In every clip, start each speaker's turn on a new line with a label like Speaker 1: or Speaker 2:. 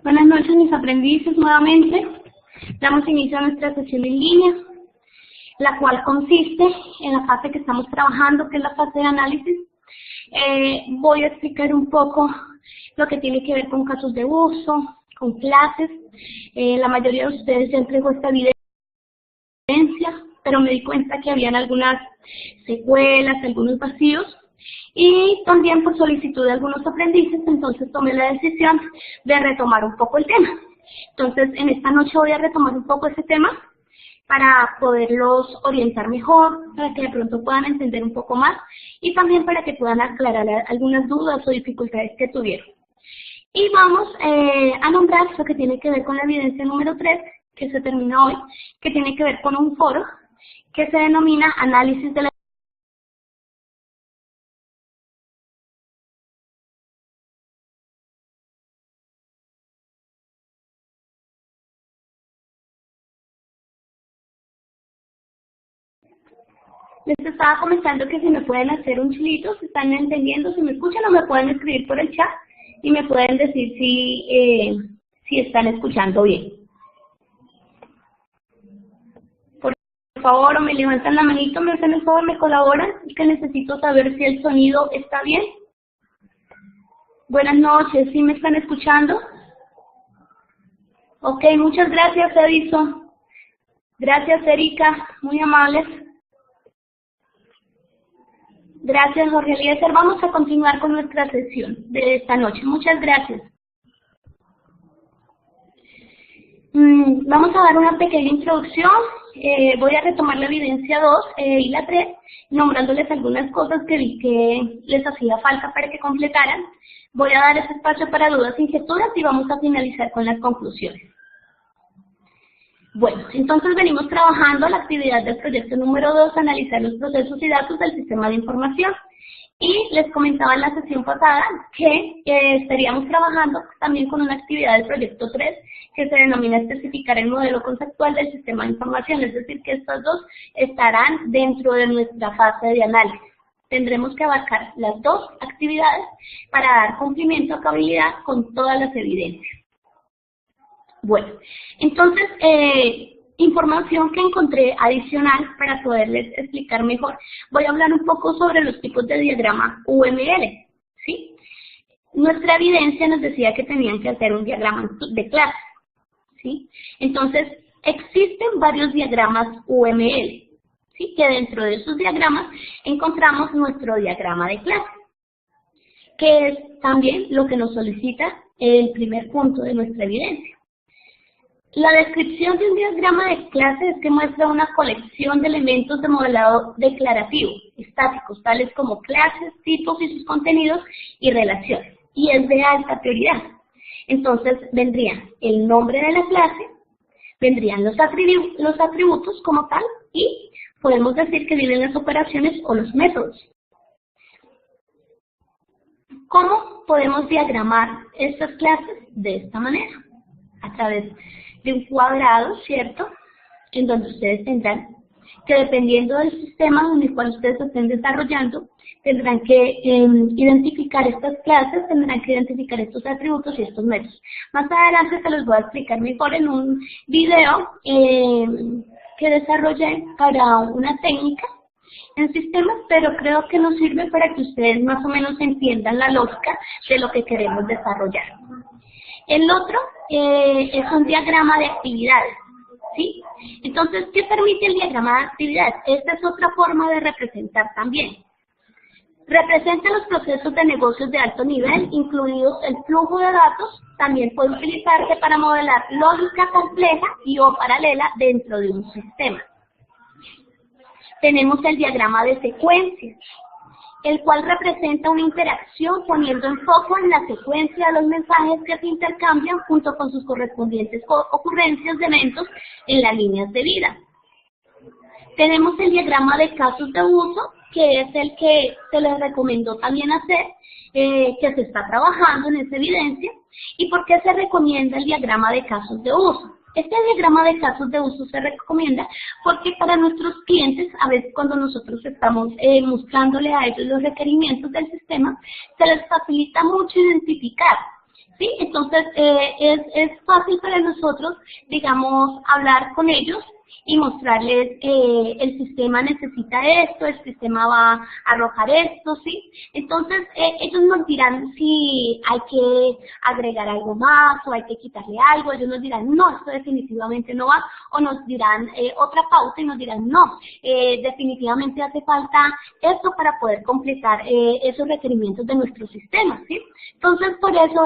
Speaker 1: Buenas noches, mis aprendices, nuevamente. Damos inicio a nuestra sesión en línea, la cual consiste en la fase que estamos trabajando, que es la fase de análisis. Voy a explicar un poco lo que tiene que ver con casos de uso, con clases. La mayoría de ustedes ya entregó esta evidencia, pero me di cuenta que habían algunas secuelas, algunos vacíos. Y también por solicitud de algunos aprendices, entonces tomé la decisión de retomar un poco el tema. Entonces, en esta noche voy a retomar un poco ese tema para poderlos orientar mejor, para que de pronto puedan entender un poco más y también para que puedan aclarar algunas dudas o dificultades que tuvieron. Y vamos a nombrar lo que tiene que ver con la evidencia número 3, que se termina hoy, que tiene que ver con un foro que se denomina análisis de la Les estaba comentando que si me pueden hacer un chulito, si están entendiendo, si me escuchan o me pueden escribir por el chat y me pueden decir si están escuchando bien. Por favor, o me levantan la manito, me hacen el favor, me colaboran, es que necesito saber si el sonido está bien. Buenas noches, ¿sí me están escuchando? Ok, muchas gracias, Edison. Gracias, Erika, muy amables. Gracias, Jorge Eliezer. Vamos a continuar con nuestra sesión de esta noche. Muchas gracias. Vamos a dar una pequeña introducción. Voy a retomar la evidencia 2 y la 3, nombrándoles algunas cosas que vi que les hacía falta para que completaran. Voy a dar ese espacio para dudas e inquietudes y vamos a finalizar con las conclusiones. Bueno, entonces venimos trabajando la actividad del proyecto número 2, analizar los procesos y datos del sistema de información. Y les comentaba en la sesión pasada que estaríamos trabajando también con una actividad del proyecto 3 que se denomina especificar el modelo conceptual del sistema de información, es decir, que estas dos estarán dentro de nuestra fase de análisis. Tendremos que abarcar las dos actividades para dar cumplimiento a cabalidad con todas las evidencias. Bueno, entonces, información que encontré adicional para poderles explicar mejor. Voy a hablar un poco sobre los tipos de diagrama UML, ¿sí? Nuestra evidencia nos decía que tenían que hacer un diagrama de clase, ¿sí? Entonces, existen varios diagramas UML, ¿sí? Que dentro de esos diagramas encontramos nuestro diagrama de clase, que es también lo que nos solicita el primer punto de nuestra evidencia. La descripción de un diagrama de clase es que muestra una colección de elementos de modelado declarativo, estáticos, tales como clases, tipos y sus contenidos y relaciones, y es de alta prioridad. Entonces vendrían el nombre de la clase, vendrían los atributos como tal, y podemos decir que vienen las operaciones o los métodos. ¿Cómo podemos diagramar estas clases? De esta manera, a través de un cuadrado, ¿cierto? En donde ustedes tendrán que, dependiendo del sistema en el cual ustedes estén desarrollando, tendrán que identificar estas clases, tendrán que identificar estos atributos y estos métodos. Más adelante se los voy a explicar mejor en un video que desarrollé para una técnica en sistemas, pero creo que nos sirve para que ustedes más o menos entiendan la lógica de lo que queremos desarrollar. El otro es un diagrama de actividades, ¿sí? Entonces, ¿qué permite el diagrama de actividades? Esta es otra forma de representar también. Representa los procesos de negocios de alto nivel, incluidos el flujo de datos. También puede utilizarse para modelar lógica compleja y o paralela dentro de un sistema. Tenemos el diagrama de secuencias, el cual representa una interacción poniendo en foco en la secuencia de los mensajes que se intercambian junto con sus correspondientes ocurrencias de eventos en las líneas de vida. Tenemos el diagrama de casos de uso, que es el que se les recomendó también hacer, que se está trabajando en esa evidencia. ¿Y por qué se recomienda el diagrama de casos de uso? Este diagrama de casos de uso se recomienda porque para nuestros clientes, a veces cuando nosotros estamos mostrándole a ellos los requerimientos del sistema, se les facilita mucho identificar ¿sí? Entonces, es fácil para nosotros, digamos, hablar con ellos y mostrarles el sistema necesita esto, el sistema va a arrojar esto, ¿sí? Entonces, ellos nos dirán si hay que agregar algo más o hay que quitarle algo, ellos nos dirán, no, esto definitivamente no va, o nos dirán otra pauta y nos dirán, no, definitivamente hace falta esto para poder completar esos requerimientos de nuestro sistema, ¿sí? Entonces, por eso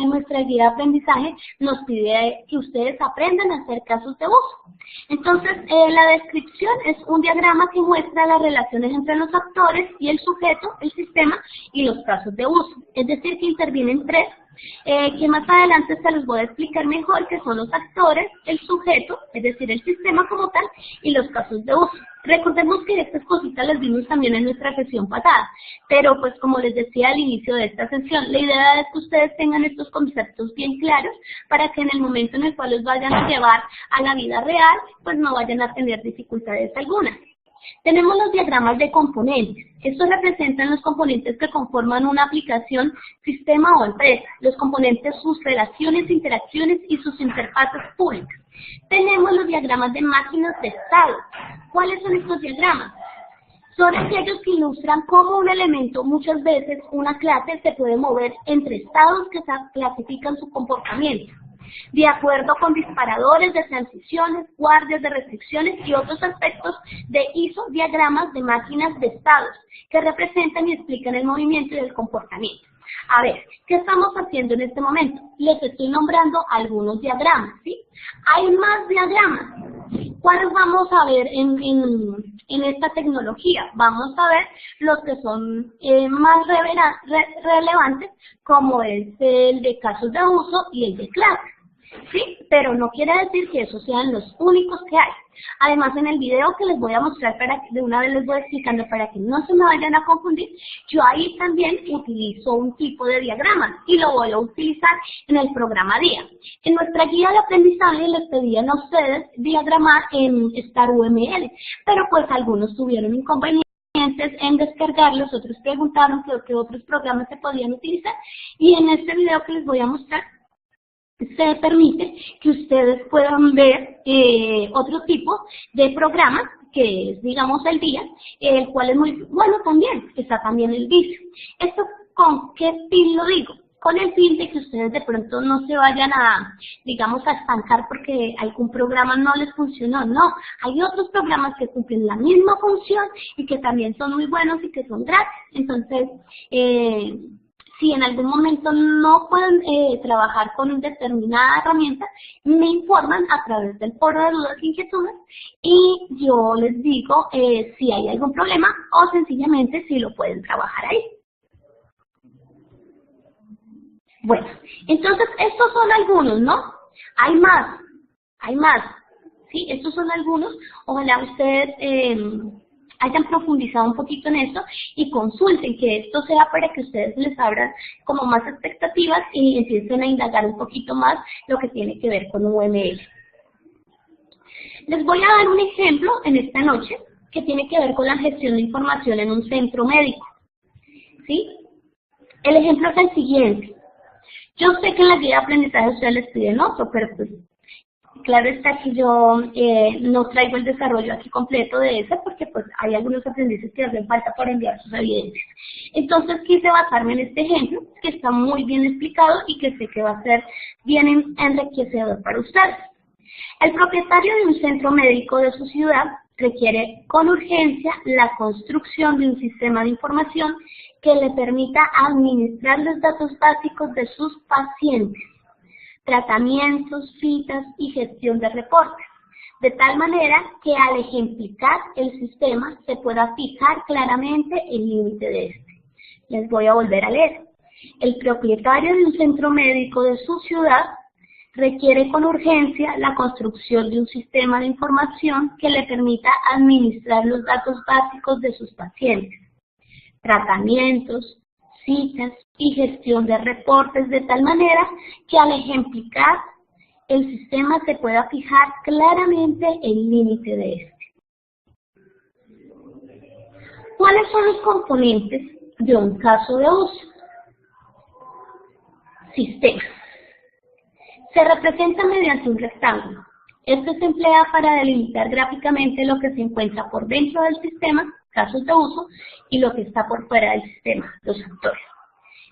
Speaker 1: nuestra guía de aprendizaje nos pide que ustedes aprendan a hacer casos de uso. Entonces, la descripción es un diagrama que muestra las relaciones entre los actores y el sujeto, el sistema y los casos de uso. Es decir, que intervienen tres, que más adelante se los voy a explicar mejor, que son los actores, el sujeto, es decir, el sistema como tal, y los casos de uso. Recordemos que estas cositas las vimos también en nuestra sesión pasada, pero pues como les decía al inicio de esta sesión, la idea es que ustedes tengan estos conceptos bien claros para que en el momento en el cual los vayan a llevar a la vida real, pues no vayan a tener dificultades algunas. Tenemos los diagramas de componentes. Estos representan los componentes que conforman una aplicación, sistema o empresa. Los componentes, sus relaciones, interacciones y sus interfaces públicas. Tenemos los diagramas de máquinas de estado. ¿Cuáles son estos diagramas? Son aquellos que ilustran cómo un elemento, muchas veces una clase, se puede mover entre estados que clasifican su comportamiento, de acuerdo con disparadores de transiciones, guardias de restricciones y otros aspectos de ISO, diagramas de máquinas de estados, que representan y explican el movimiento y el comportamiento. A ver, ¿qué estamos haciendo en este momento? Les estoy nombrando algunos diagramas, ¿sí? Hay más diagramas. ¿Cuáles vamos a ver en esta tecnología? Vamos a ver los que son más relevantes, como es el de casos de uso y el de clases. Sí, pero no quiere decir que esos sean los únicos que hay. Además, en el video que les voy a mostrar, para que de una vez les voy explicando para que no se me vayan a confundir, yo ahí también utilizo un tipo de diagrama y lo voy a utilizar en el programa DIA. En nuestra guía de aprendizaje les pedían a ustedes diagramar en StarUML, pero pues algunos tuvieron inconvenientes en descargarlos, otros preguntaron qué otros programas se podían utilizar, y en este video que les voy a mostrar se permite que ustedes puedan ver otro tipo de programa, que es, digamos, el DIA, el cual es muy bueno también, está también el DIS. ¿Esto con qué fin lo digo? Con el fin de que ustedes de pronto no se vayan a, digamos, a estancar porque algún programa no les funcionó. No, hay otros programas que cumplen la misma función y que también son muy buenos y que son gratis. Entonces, si en algún momento no pueden trabajar con una determinada herramienta, me informan a través del foro de dudas e inquietudes y yo les digo si hay algún problema o sencillamente si lo pueden trabajar ahí. Bueno, entonces estos son algunos, ¿no? Hay más, ¿sí? Estos son algunos. Ojalá ustedes hayan profundizado un poquito en esto y consulten, que esto sea para que ustedes les abran como más expectativas y empiecen a indagar un poquito más lo que tiene que ver con UML. Les voy a dar un ejemplo en esta noche que tiene que ver con la gestión de información en un centro médico, ¿sí? El ejemplo es el siguiente. Yo sé que en la guía de aprendizaje ustedes les piden otro, pero pues claro está que yo no traigo el desarrollo aquí completo de ese porque pues hay algunos aprendices que hacen falta para enviar sus evidencias. Entonces quise basarme en este ejemplo que está muy bien explicado y que sé que va a ser bien enriquecedor para ustedes. El propietario de un centro médico de su ciudad requiere con urgencia la construcción de un sistema de información que le permita administrar los datos básicos de sus pacientes, tratamientos, citas y gestión de reportes, de tal manera que al ejemplificar el sistema se pueda fijar claramente el límite de este. Les voy a volver a leer. El propietario de un centro médico de su ciudad requiere con urgencia la construcción de un sistema de información que le permita administrar los datos básicos de sus pacientes, tratamientos, citas y gestión de reportes de tal manera que al ejemplificar el sistema se pueda fijar claramente el límite de este. ¿Cuáles son los componentes de un caso de uso? Sistemas. Se representa mediante un rectángulo. Este se emplea para delimitar gráficamente lo que se encuentra por dentro del sistema, casos de uso, y lo que está por fuera del sistema, los actores.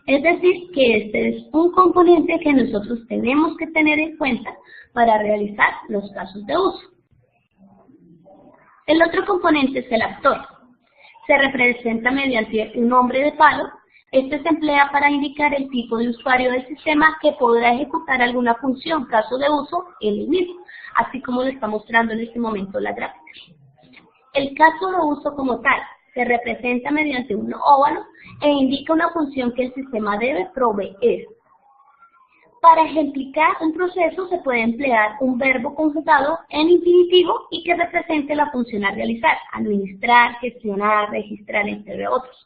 Speaker 1: Es decir, que este es un componente que nosotros tenemos que tener en cuenta para realizar los casos de uso. El otro componente es el actor. Se representa mediante un nombre de palo. Este se emplea para indicar el tipo de usuario del sistema que podrá ejecutar alguna función, caso de uso, en el mismo, así como lo está mostrando en este momento la gráfica. El caso de uso como tal se representa mediante un óvalo e indica una función que el sistema debe proveer. Para ejemplificar un proceso se puede emplear un verbo conjugado en infinitivo y que represente la función a realizar, administrar, gestionar, registrar, entre otros.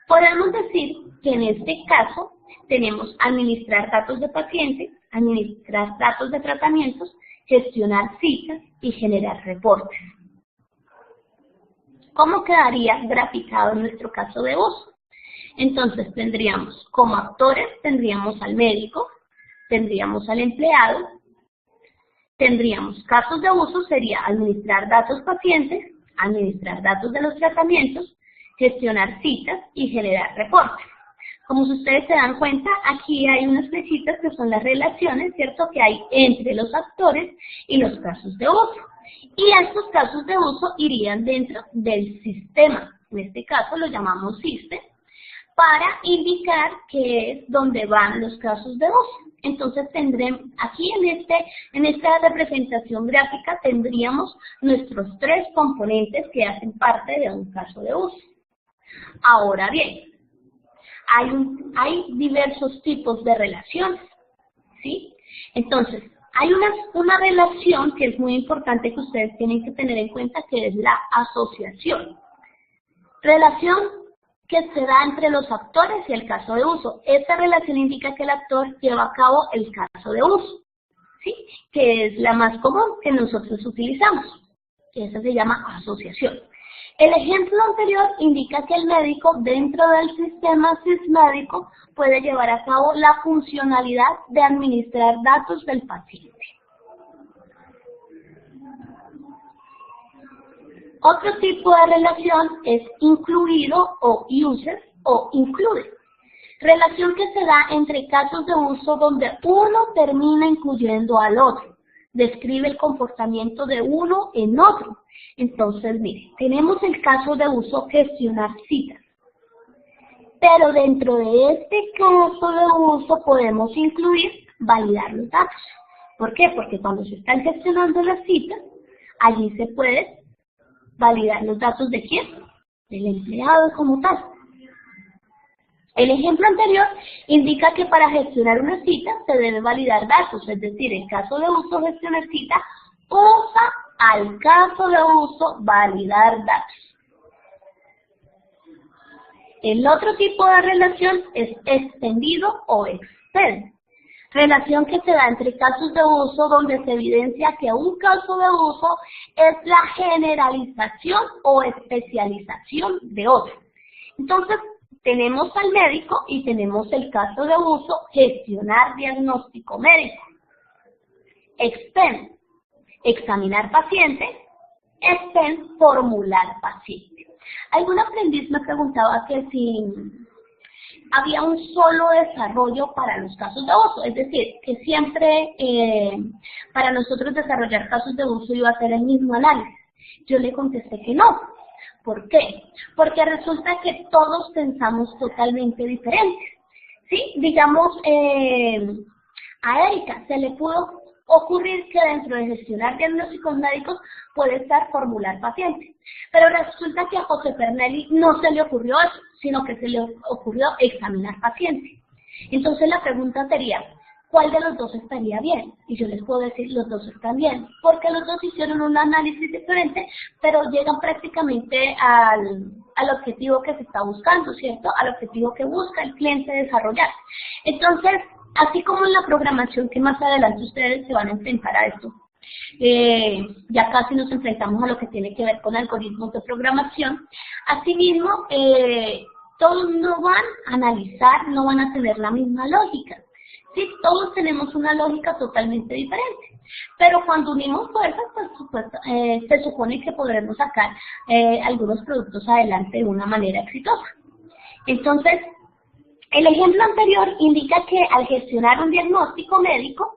Speaker 1: Podemos decir que en este caso tenemos administrar datos de pacientes, administrar datos de tratamientos, gestionar citas y generar reportes. ¿Cómo quedaría graficado en nuestro caso de uso? Entonces tendríamos como actores, tendríamos al médico, tendríamos al empleado, tendríamos casos de uso, sería administrar datos pacientes, administrar datos de los tratamientos, gestionar citas y generar reportes. Como si ustedes se dan cuenta, aquí hay unas flechitas que son las relaciones, ¿cierto?, que hay entre los actores y los casos de uso. Y estos casos de uso irían dentro del sistema, en este caso lo llamamos system, para indicar que es donde van los casos de uso. Entonces tendremos, aquí en esta representación gráfica tendríamos nuestros tres componentes que hacen parte de un caso de uso. Ahora bien, hay diversos tipos de relaciones, ¿sí? Entonces, hay una relación que es muy importante que ustedes tienen que tener en cuenta, que es la asociación. Relación que se da entre los actores y el caso de uso. Esta relación indica que el actor lleva a cabo el caso de uso, ¿sí?, que es la más común que nosotros utilizamos. Esa se llama asociación. El ejemplo anterior indica que el médico dentro del sistema SysMédico puede llevar a cabo la funcionalidad de administrar datos del paciente. Otro tipo de relación es incluido o user o include. Relación que se da entre casos de uso donde uno termina incluyendo al otro. Describe el comportamiento de uno en otro. Entonces, mire, tenemos el caso de uso gestionar citas. Pero dentro de este caso de uso podemos incluir validar los datos. ¿Por qué? Porque cuando se están gestionando las citas, allí se puede validar los datos de quién, del empleado como tal. El ejemplo anterior indica que para gestionar una cita se debe validar datos, es decir, en caso de uso gestionar cita, usa al caso de uso validar datos. El otro tipo de relación es extendido o extend. Relación que se da entre casos de uso donde se evidencia que un caso de uso es la generalización o especialización de otro. Entonces, tenemos al médico y tenemos el caso de uso gestionar diagnóstico médico. Extend, examinar paciente. Extend, formular paciente. Algún aprendiz me preguntaba que si había un solo desarrollo para los casos de uso, es decir, que siempre para nosotros desarrollar casos de uso iba a ser el mismo análisis. Yo le contesté que no. ¿Por qué? Porque resulta que todos pensamos totalmente diferentes. ¿Sí? Digamos, a Erika se le pudo ocurrir que dentro de gestionar diagnósticos médicos puede estar formular paciente. Pero resulta que a José Pernelli no se le ocurrió eso, sino que se le ocurrió examinar paciente. Entonces la pregunta sería, ¿cuál de los dos estaría bien? Y yo les puedo decir, los dos están bien, porque los dos hicieron un análisis diferente, pero llegan prácticamente al objetivo que se está buscando, ¿cierto? Al objetivo que busca el cliente desarrollar. Entonces, así como en la programación, que más adelante ustedes se van a enfrentar a esto, ya casi nos enfrentamos a lo que tiene que ver con algoritmos de programación. Asimismo, todos no van a analizar, no van a tener la misma lógica. Sí, todos tenemos una lógica totalmente diferente, pero cuando unimos fuerzas, pues, se supone que podremos sacar algunos productos adelante de una manera exitosa. Entonces, el ejemplo anterior indica que al gestionar un diagnóstico médico,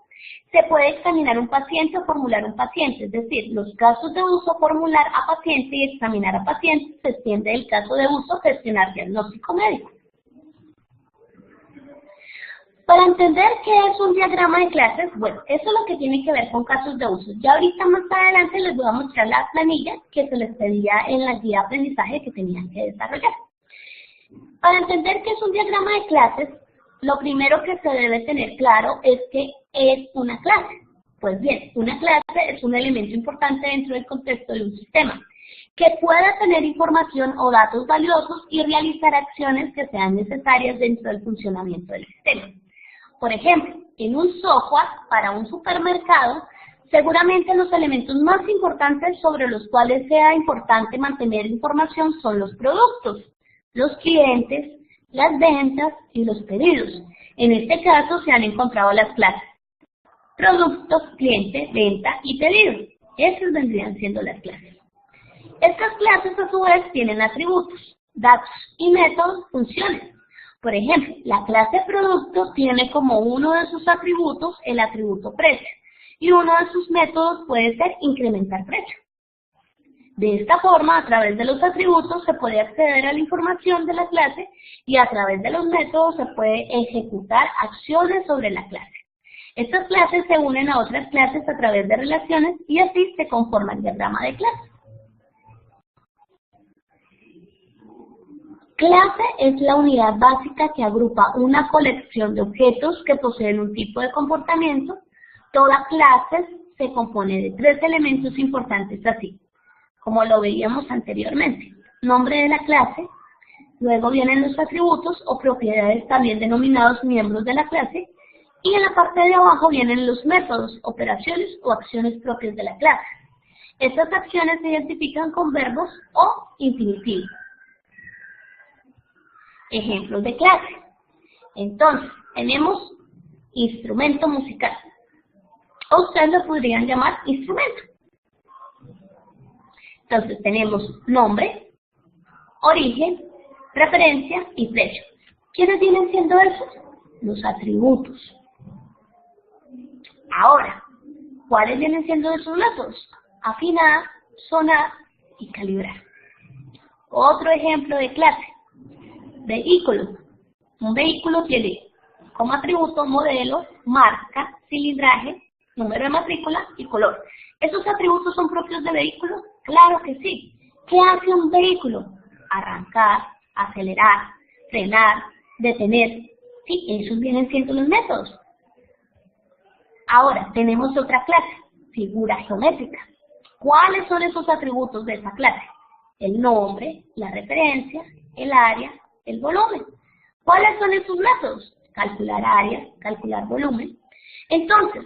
Speaker 1: se puede examinar un paciente o formular un paciente, es decir, los casos de uso formular a paciente y examinar a paciente se extiende del caso de uso gestionar diagnóstico médico. Para entender qué es un diagrama de clases, bueno, eso es lo que tiene que ver con casos de uso. Ya ahorita más adelante les voy a mostrar la planilla que se les pedía en la guía de aprendizaje que tenían que desarrollar. Para entender qué es un diagrama de clases, lo primero que se debe tener claro es que es una clase. Pues bien, una clase es un elemento importante dentro del contexto de un sistema, que pueda tener información o datos valiosos y realizar acciones que sean necesarias dentro del funcionamiento del sistema. Por ejemplo, en un software para un supermercado, seguramente los elementos más importantes sobre los cuales sea importante mantener información son los productos, los clientes, las ventas y los pedidos. En este caso se han encontrado las clases: productos, cliente, venta y pedido. Esas vendrían siendo las clases. Estas clases a su vez tienen atributos, datos y métodos, funciones. Por ejemplo, la clase producto tiene como uno de sus atributos el atributo precio y uno de sus métodos puede ser incrementar precio. De esta forma, a través de los atributos se puede acceder a la información de la clase y a través de los métodos se puede ejecutar acciones sobre la clase. Estas clases se unen a otras clases a través de relaciones y así se conforma el diagrama de clases. Clase es la unidad básica que agrupa una colección de objetos que poseen un tipo de comportamiento. Toda clase se compone de tres elementos importantes así, como lo veíamos anteriormente: nombre de la clase, luego vienen los atributos o propiedades también denominados miembros de la clase, y en la parte de abajo vienen los métodos, operaciones o acciones propias de la clase. Estas acciones se identifican con verbos o infinitivos. Ejemplos de clase. Entonces, tenemos instrumento musical. O ustedes lo podrían llamar instrumento. Entonces, tenemos nombre, origen, referencia y precio. ¿Quiénes vienen siendo esos? Los atributos. Ahora, ¿cuáles vienen siendo esos métodos? Afinar, sonar y calibrar. Otro ejemplo de clase. Vehículo. Un vehículo tiene como atributo modelo, marca, cilindraje, número de matrícula y color. ¿Esos atributos son propios de vehículo? Claro que sí. ¿Qué hace un vehículo? Arrancar, acelerar, frenar, detener. Sí, esos vienen siendo los métodos. Ahora, tenemos otra clase, figura geométrica. ¿Cuáles son esos atributos de esa clase? El nombre, la referencia, el área, el volumen. ¿Cuáles son esos métodos? Calcular área, calcular volumen. Entonces,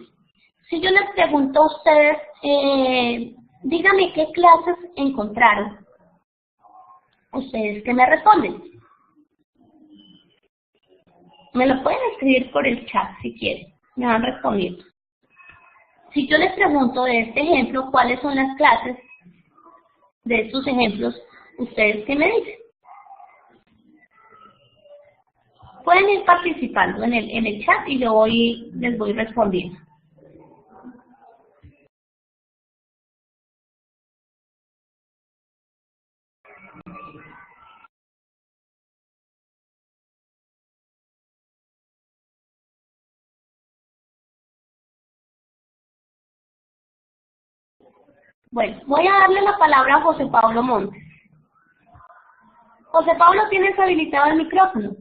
Speaker 1: si yo les pregunto a ustedes, díganme qué clases encontraron. ¿Ustedes qué me responden? Me lo pueden escribir por el chat si quieren. Me van respondiendo. Si yo les pregunto de este ejemplo, ¿cuáles son las clases de estos ejemplos? ¿Ustedes qué me dicen? Pueden ir participando en el chat y yo les voy respondiendo. Bueno, voy a darle la palabra a José Pablo Montes. José Pablo, ¿tienes habilitado el micrófono?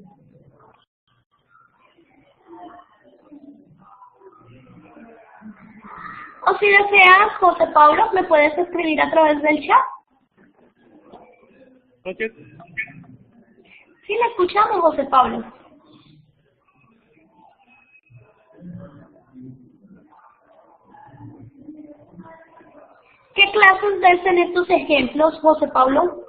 Speaker 1: O si deseas, José Pablo, ¿me puedes escribir a través del chat?
Speaker 2: Okay.
Speaker 1: Sí, le escuchamos, José Pablo. ¿Qué clases ves en estos ejemplos, José Pablo?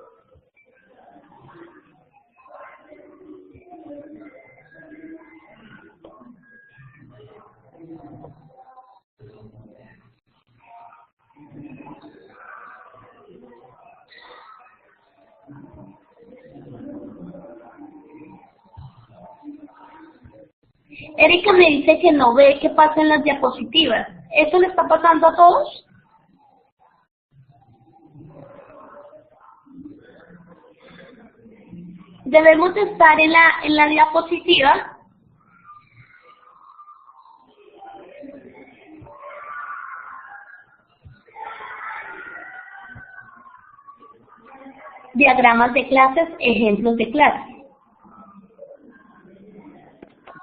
Speaker 1: Erika me dice que no ve qué pasa en las diapositivas. ¿Eso le está pasando a todos? Debemos de estar en la diapositiva. Diagramas de clases, ejemplos de clases.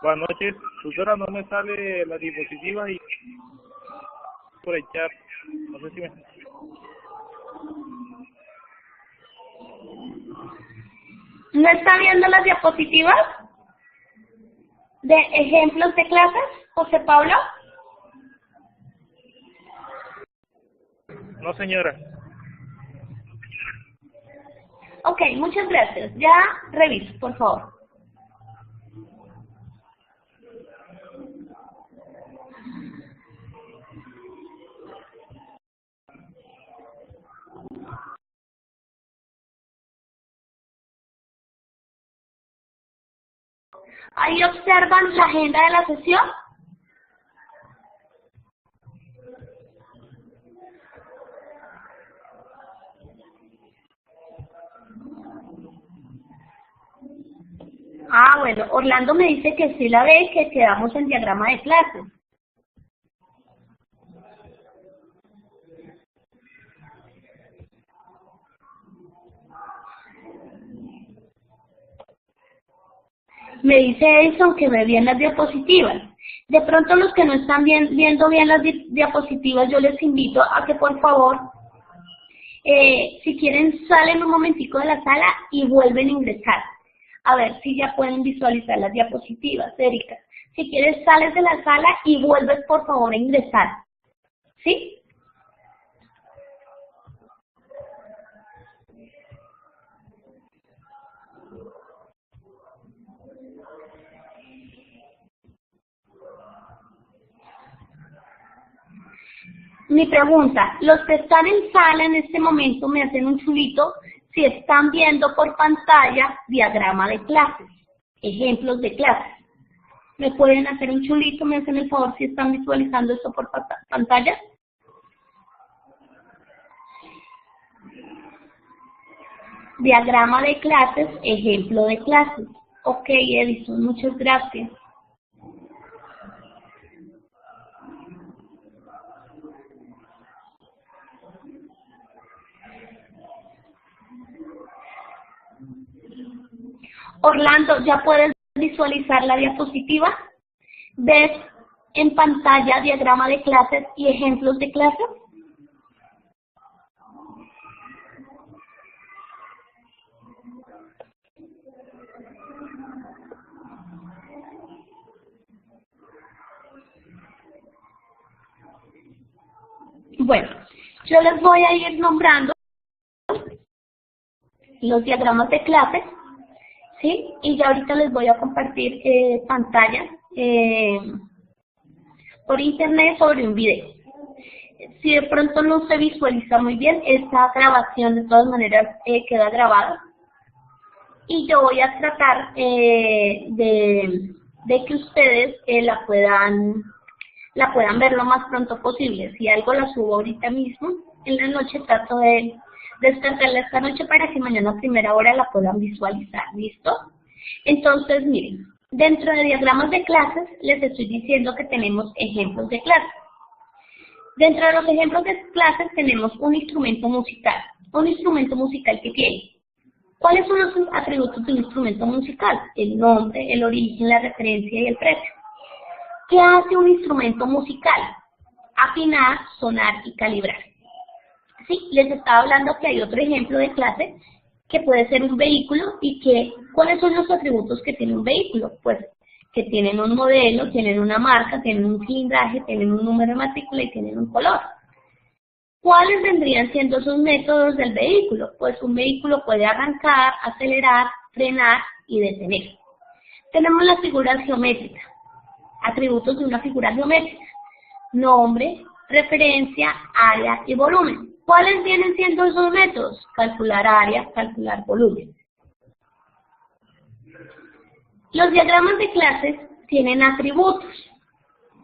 Speaker 2: Buenas noches, tutora, no me sale la diapositiva y por el chat, no sé si me...
Speaker 1: ¿No está viendo las diapositivas de ejemplos de clases, José Pablo?
Speaker 2: No, señora.
Speaker 1: Ok, muchas gracias. Ya reviso, por favor. Ahí observan la agenda de la sesión. Ah, bueno, Orlando me dice que sí la ve, que quedamos en diagrama de clases. Me dice Edison que ve bien las diapositivas. De pronto los que no están viendo bien las diapositivas, yo les invito a que por favor, si quieren, salen un momentico de la sala y vuelven a ingresar. A ver si ya pueden visualizar las diapositivas, Erika. Si quieres, sales de la sala y vuelves por favor a ingresar. ¿Sí? Mi pregunta, los que están en sala en este momento me hacen un chulito si están viendo por pantalla diagrama de clases, ejemplos de clases. ¿Me pueden hacer un chulito? ¿Me hacen el favor si están visualizando esto por pantalla? Diagrama de clases, ejemplo de clases. Ok, Edison, muchas gracias. Orlando, ¿ya puedes visualizar la diapositiva? ¿Ves en pantalla diagrama de clases y ejemplos de clases? Bueno, yo les voy a ir nombrando los diagramas de clases, ¿sí? Y ya ahorita les voy a compartir pantalla por internet sobre un video. Si de pronto no se visualiza muy bien, esta grabación de todas maneras queda grabada. Y yo voy a tratar de que ustedes la puedan ver lo más pronto posible. Si algo la subo ahorita mismo, en la noche trato de descargarla esta noche para que mañana a primera hora la puedan visualizar. ¿Listo? Entonces, miren, dentro de diagramas de clases les estoy diciendo que tenemos ejemplos de clases. Dentro de los ejemplos de clases tenemos un instrumento musical. Un instrumento musical que tiene. ¿Cuáles son los atributos de un instrumento musical? El nombre, el origen, la referencia y el precio. ¿Qué hace un instrumento musical? Afinar, sonar y calibrar. Sí, les estaba hablando que hay otro ejemplo de clase que puede ser un vehículo y que, ¿cuáles son los atributos que tiene un vehículo? Pues que tienen un modelo, tienen una marca, tienen un cilindraje, tienen un número de matrícula y tienen un color. ¿Cuáles vendrían siendo esos métodos del vehículo? Pues un vehículo puede arrancar, acelerar, frenar y detener. Tenemos las figuras geométricas, atributos de una figura geométrica, nombre, referencia, área y volumen. ¿Cuáles vienen siendo esos métodos? Calcular área, calcular volumen. Los diagramas de clases tienen atributos,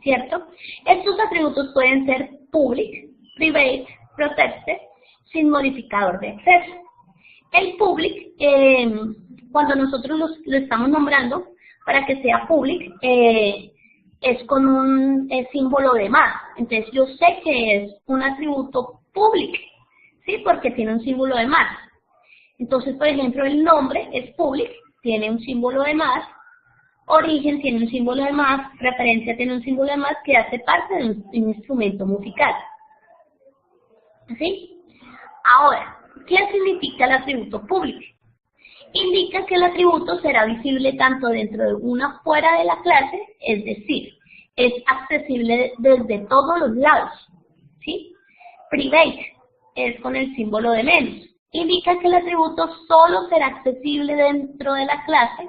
Speaker 1: ¿cierto? Estos atributos pueden ser public, private, protected, sin modificador de acceso. El public, cuando nosotros lo estamos nombrando, para que sea public, es con un símbolo de más. Entonces yo sé que es un atributo public, ¿sí? Porque tiene un símbolo de más. Entonces, por ejemplo, el nombre es public, tiene un símbolo de más, origen tiene un símbolo de más, referencia tiene un símbolo de más que hace parte de un instrumento musical. ¿Sí? Ahora, ¿qué significa el atributo public? Indica que el atributo será visible tanto dentro de una fuera de la clase, es decir, es accesible desde todos los lados. ¿Sí? Private es con el símbolo de menos. Indica que el atributo solo será accesible dentro de la clase,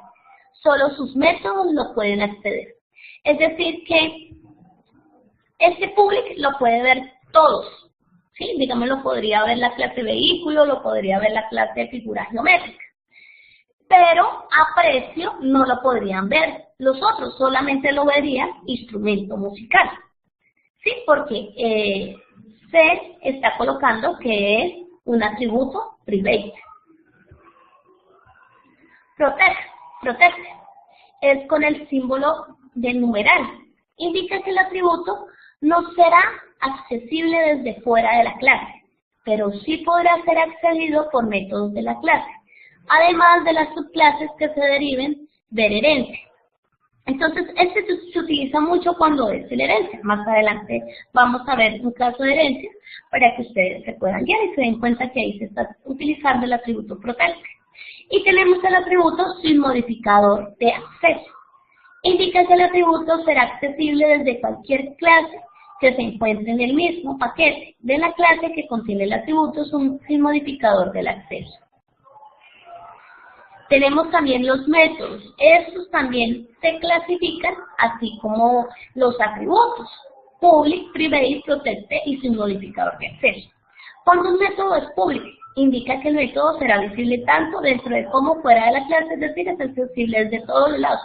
Speaker 1: solo sus métodos lo pueden acceder. Es decir que este public lo puede ver todos. ¿Sí? Digamos, lo podría ver la clase vehículo, lo podría ver la clase de figura geométrica. Pero a precio no lo podrían ver los otros, solamente lo verían instrumento musical. ¿Sí? Porque se está colocando que es un atributo private. Protect es con el símbolo del numeral. Indica que el atributo no será accesible desde fuera de la clase, pero sí podrá ser accedido por métodos de la clase, además de las subclases que se deriven de la herencia. Entonces, este se utiliza mucho cuando es la herencia. Más adelante vamos a ver un caso de herencia para que ustedes se puedan guiar y se den cuenta que ahí se está utilizando el atributo protect. Y tenemos el atributo sin modificador de acceso. Indica que el atributo será accesible desde cualquier clase que se encuentre en el mismo paquete de la clase que contiene el atributo sin modificador del acceso. Tenemos también los métodos. Estos también se clasifican así como los atributos. Public, private, protected y sin modificador de acceso. Cuando un método es public, indica que el método será visible tanto dentro de como fuera de la clase, es decir, es accesible desde todos los lados.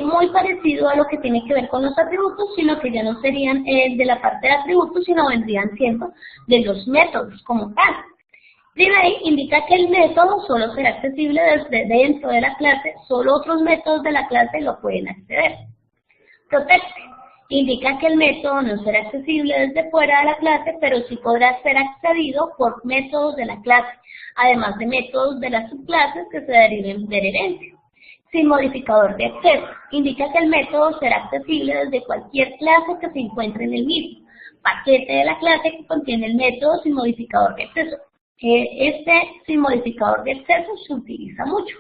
Speaker 1: Muy parecido a lo que tiene que ver con los atributos, sino que ya no serían de la parte de atributos, sino vendrían siendo de los métodos como tal. Private indica que el método solo será accesible desde dentro de la clase, solo otros métodos de la clase lo pueden acceder. Protected indica que el método no será accesible desde fuera de la clase, pero sí podrá ser accedido por métodos de la clase, además de métodos de las subclases que se deriven de la herencia. Sin modificador de acceso indica que el método será accesible desde cualquier clase que se encuentre en el mismo paquete de la clase que contiene el método sin modificador de acceso. Este sin modificador de acceso se utiliza mucho.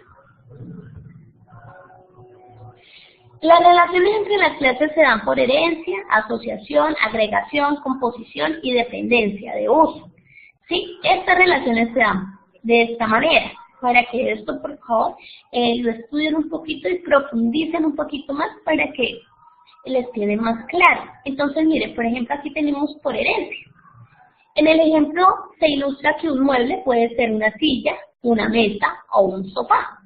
Speaker 1: Las relaciones entre las clases se dan por herencia, asociación, agregación, composición y dependencia de uso. ¿Sí? Estas relaciones se dan de esta manera. Para que esto, por favor, lo estudien un poquito y profundicen un poquito más para que les quede más claro. Entonces, mire, por ejemplo, aquí tenemos por herencia. En el ejemplo se ilustra que un mueble puede ser una silla, una mesa o un sofá.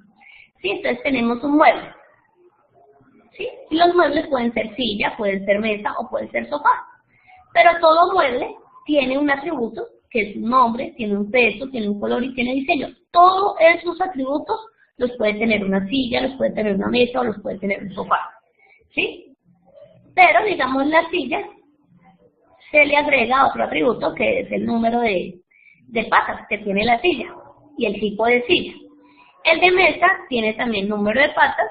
Speaker 1: ¿Sí? Entonces tenemos un mueble. ¿Sí? Y los muebles pueden ser silla, pueden ser mesa o pueden ser sofá. Pero todo mueble tiene un atributo, que es un nombre, tiene un peso, tiene un color y tiene diseño. Todos esos atributos los puede tener una silla, los puede tener una mesa o los puede tener un sofá. ¿Sí? Pero, digamos, la silla se le agrega otro atributo que es el número de patas que tiene la silla y el tipo de silla. El de mesa tiene también número de patas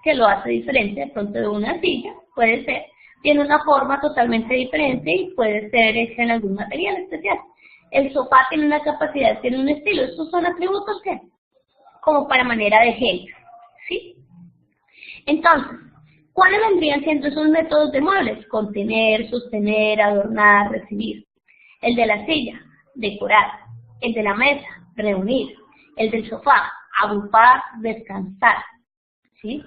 Speaker 1: que lo hace diferente de pronto de una silla, puede ser, tiene una forma totalmente diferente y puede ser hecha en algún material especial. El sofá tiene una capacidad, tiene un estilo. Estos son atributos que, como para manera de ejemplo, ¿sí? Entonces, ¿cuáles vendrían siendo esos métodos de muebles? Contener, sostener, adornar, recibir. El de la silla, decorar. El de la mesa, reunir. El del sofá, agrupar, descansar. ¿Sí?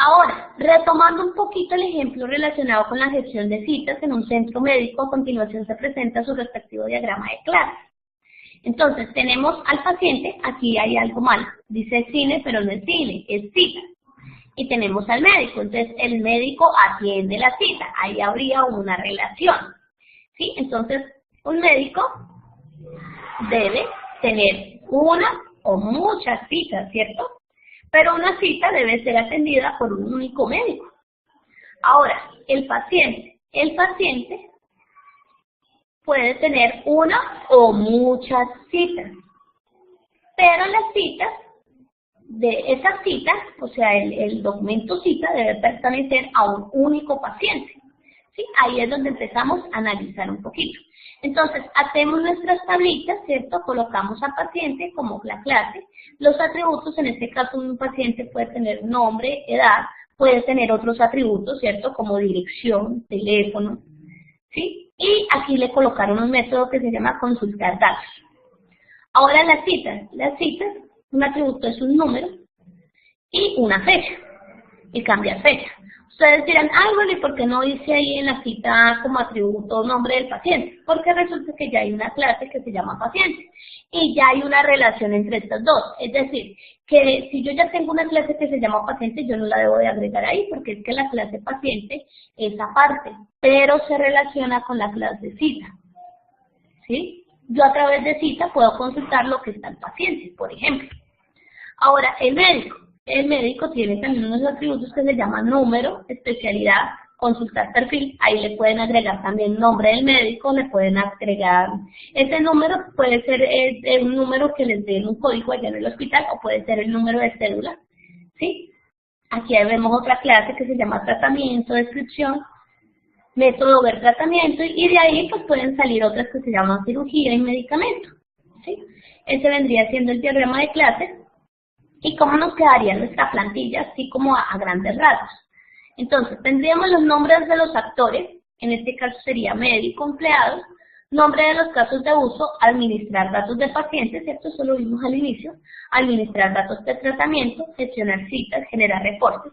Speaker 1: Ahora, retomando un poquito el ejemplo relacionado con la gestión de citas en un centro médico, a continuación se presenta su respectivo diagrama de clases. Entonces, tenemos al paciente, aquí hay algo mal. Dice cine, pero no es cine, es cita. y tenemos al médico. Entonces, el médico atiende la cita. Ahí habría una relación. ¿Sí? Entonces, un médico debe tener una o muchas citas, ¿cierto? Pero una cita debe ser atendida por un único médico. Ahora, el paciente puede tener una o muchas citas, pero las citas de esas citas, o sea, el documento cita debe pertenecer a un único paciente. ¿Sí? Ahí es donde empezamos a analizar un poquito. Entonces, hacemos nuestras tablitas, ¿cierto? Colocamos al paciente como la clase. Los atributos, en este caso, un paciente puede tener nombre, edad, puede tener otros atributos, ¿cierto? Como dirección, teléfono, ¿sí? Y aquí le colocaron un método que se llama consultar datos. Ahora las citas, un atributo es un número y una fecha, y cambiar fecha. Ustedes dirán, ay, bueno, ¿y por qué no dice ahí en la cita como atributo nombre del paciente? Porque resulta que ya hay una clase que se llama paciente y ya hay una relación entre estas dos. Es decir, que si yo ya tengo una clase que se llama paciente, yo no la debo de agregar ahí porque es que la clase paciente es aparte, pero se relaciona con la clase cita. ¿Sí? Yo a través de cita puedo consultar lo que está el paciente, por ejemplo. Ahora, el médico tiene también unos atributos que se llaman número, especialidad, consultar perfil. Ahí le pueden agregar también nombre del médico, le pueden agregar, ese número puede ser un número que les den un código allá en el hospital o puede ser el número de cédula. ¿Sí? Aquí vemos otra clase que se llama tratamiento, descripción, método, ver tratamiento, y de ahí pues pueden salir otras que se llaman cirugía y medicamento. ¿Sí? Ese vendría siendo el diagrama de clases. ¿Y cómo nos quedaría nuestra plantilla? Así como a grandes rasgos. Entonces, tendríamos los nombres de los actores, en este caso sería médico, empleado, nombre de los casos de uso, administrar datos de pacientes, ¿cierto? Eso lo vimos al inicio, administrar datos de tratamiento, gestionar citas, generar reportes.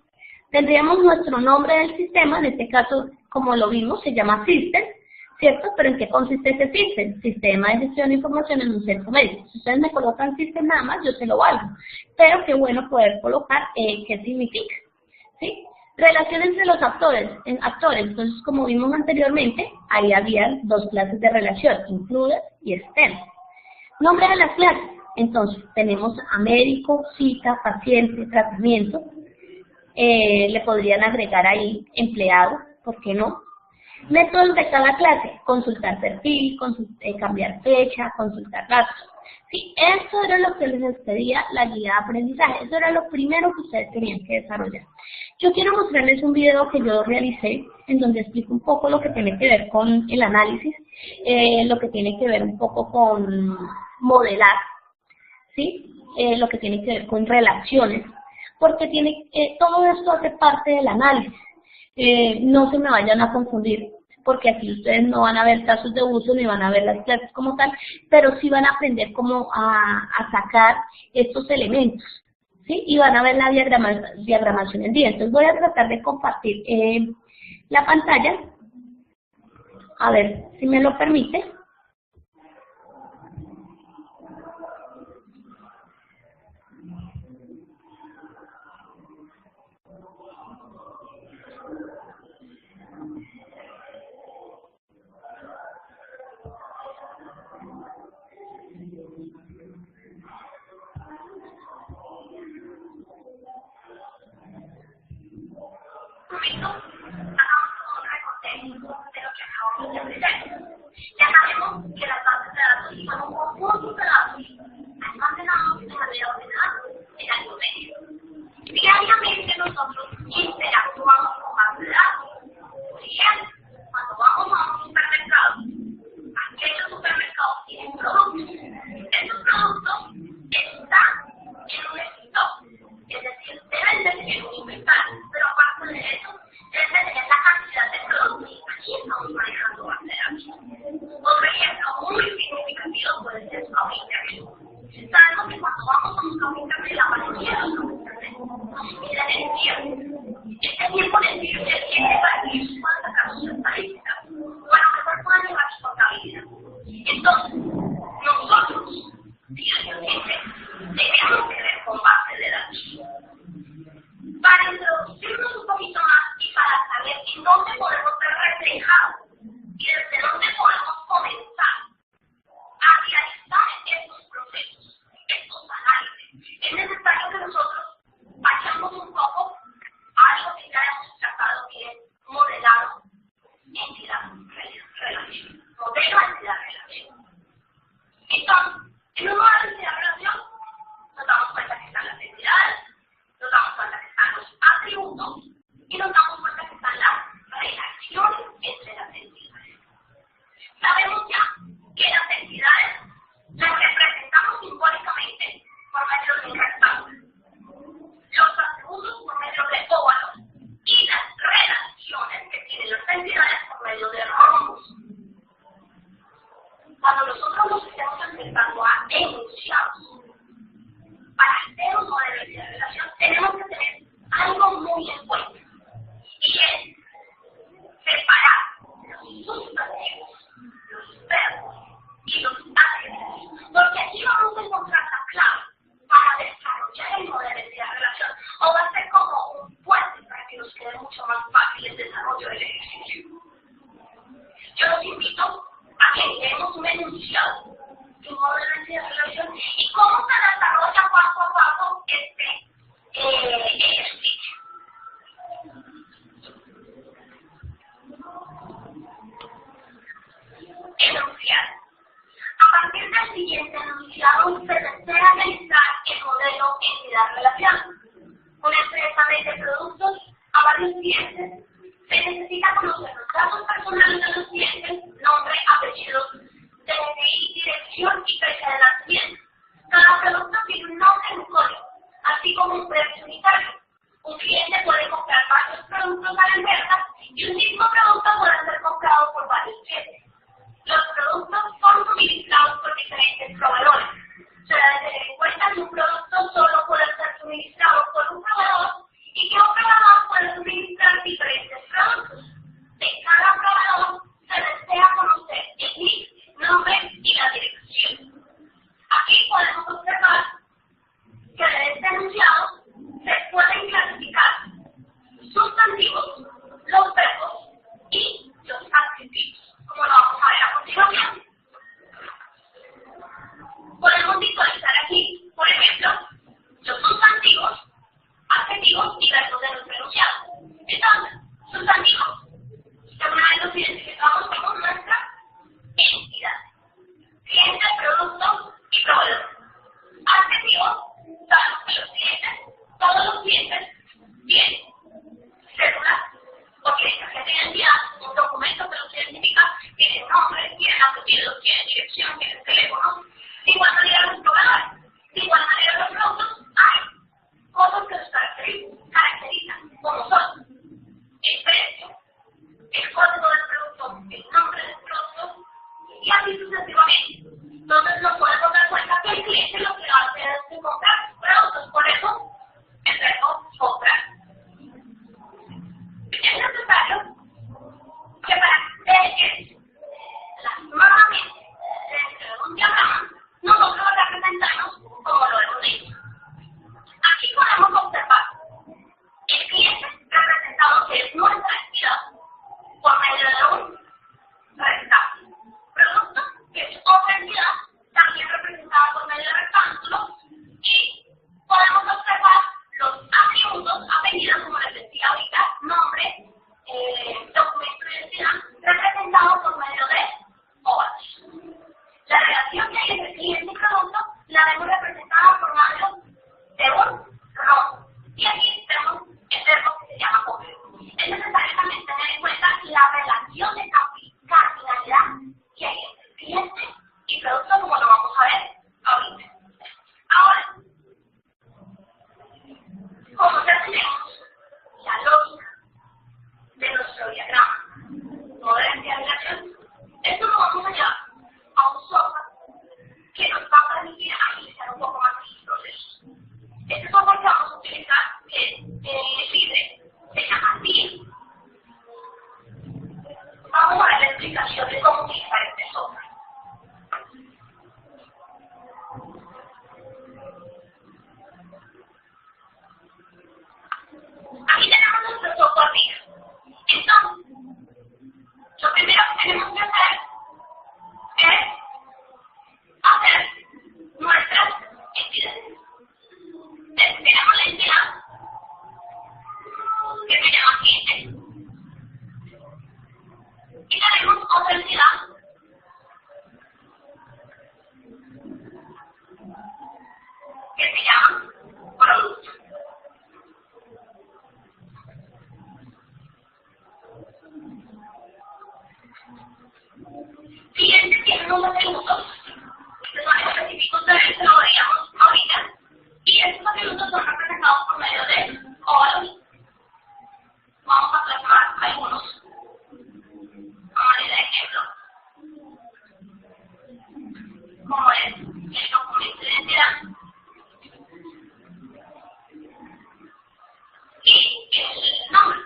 Speaker 1: Tendríamos nuestro nombre del sistema, en este caso, como lo vimos, se llama System, ¿cierto? Pero ¿en qué consiste ese System? Sistema de gestión de información en un centro médico. Si ustedes me colocan System nada más, yo se lo valgo. Pero qué bueno poder colocar qué significa. ¿Sí? Relación entre los actores. Entonces, como vimos anteriormente, ahí había dos clases de relación, include y extend. Nombre de las clases. Entonces, tenemos a médico, cita, paciente, tratamiento. Le podrían agregar ahí empleado, ¿por qué no? Métodos de cada clase, consultar perfil, cambiar fecha, consultar datos. Sí, eso era lo que les pedía la guía de aprendizaje, eso era lo primero que ustedes tenían que desarrollar. Yo quiero mostrarles un video que yo realicé, en donde explico un poco lo que tiene que ver con el análisis, lo que tiene que ver un poco con modelar, ¿sí? Lo que tiene que ver con relaciones, porque todo esto hace parte del análisis. No se me vayan a confundir, porque aquí ustedes no van a ver casos de uso ni van a ver las clases como tal, pero sí van a aprender cómo a sacar estos elementos, ¿sí? Y van a ver la diagramación en día. Entonces voy a tratar de compartir la pantalla, a ver si me lo permite. Ya sabemos que las bases de datos son un conjunto de datos almacenados de manera ordenada en algún medio. Diariamente nosotros interactuamos con bases de datos. Por ejemplo, cuando vamos a un supermercado, aquellos supermercados tienen productos. Esos productos están en un stock, es decir, deben de tener un inventario, pero aparte de eso, el y nos damos cuenta que están las relaciones entre las entidades. Sabemos ya que las entidades las representamos simbólicamente por medio de un rectángulo, los atributos por medio de óvalos y las relaciones que tienen las entidades por medio de rombos. Cuando nosotros nos estemos acercando a enunciados, para hacer un modelo de relación tenemos que tener algo muy en cuenta, y es separar los sustantivos, los verbos y los adjetivos, porque aquí vamos a encontrar la clave para desarrollar el modelo de relación, o va a ser como un puente para que nos quede mucho más fácil el desarrollo del ejercicio. Yo los invito a que miremos un enunciado de un modelo de relación y cómo se desarrolla paso a paso este ejercicio. Enunciado. A partir del siguiente enunciado se desea analizar el modelo entidad-relación. Una empresa vende productos a varios clientes. Se necesita conocer los datos personales de los clientes, nombre, apellido, DNI, dirección y fecha de nacimiento. Cada producto tiene un nombre y un código, así como un precio unitario. Un cliente puede comprar varios productos a la inversa y un mismo producto puede ser comprado por varios clientes. Los productos son suministrados por diferentes proveedores. Se debe tener en cuenta que un producto solo puede ser suministrado por un proveedor y que un proveedor puede suministrar diferentes productos. De cada proveedor se desea conocer el NIF, nombre y la dirección. Aquí podemos observar que de este enunciado se pueden clasificar sustantivos, los verbos y los adjetivos, como lo vamos a ver a continuación. Podemos visualizar aquí, por ejemplo, los sustantivos, adjetivos y verbos de nuestro enunciado. Entonces, sustantivos, de una vez los identificamos como nuestra entidad. Cliente, producto y proveedor. Adjetivos, sabemos que los clientes, todos los clientes, tienen cédula o tienen tarjeta de identidad, un documento que los identifica, tienen nombre, tienen apellidos, tienen dirección, tienen teléfono. De igual manera los proveedores, de igual manera los productos, hay cosas que los caracterizan, como son el precio, el código del producto, el nombre del producto, y así sucesivamente. Entonces nos podemos dar cuenta que el cliente lo que hace es comprar productos, por eso el verbo comprar. Es necesario que para que plasmadamente dentro de un diagrama nosotros lo representamos como lo hemos dicho. Aquí podemos observar el cliente representado que es nuestra entidad por medio de un rectángulo. Producto, que es otra entidad, también representada por medio de rectángulos. Y podemos observar los atributos, apellidos, como les decía ahorita, nombre, documento de identidad, representados por medio de óvalos. La relación que hay entre cliente y producto la vemos representada por medio de un rombo. Y aquí tenemos el verbo que se llama coger. Es necesario también tener en cuenta la relación de cardinalidad que hay entre cliente y producto, como lo vamos a ver ahorita. Ahora, como ya tenemos la lógica de nuestro diagrama, modelo de relación, esto lo vamos a llevar a un software que nos va a permitir agilizar un poco más el proceso. Este software que vamos a utilizar es libre, se llama DIA. Vamos a ver la explicación de cómo utilizar este software. Aquí tenemos nuestro software DIA. Entonces, lo primero que tenemos que hacer es hacer nuestras entidades. Tenemos la entidad que se llama cliente y tenemos otra entidad un número de minutos, que son específicos de eso, lo veíamos ahorita, y estos minutos son representados por medio de óvalos. Vamos a plasmar algunos a manera de ejemplo, como es el documento de identidad y el nombre.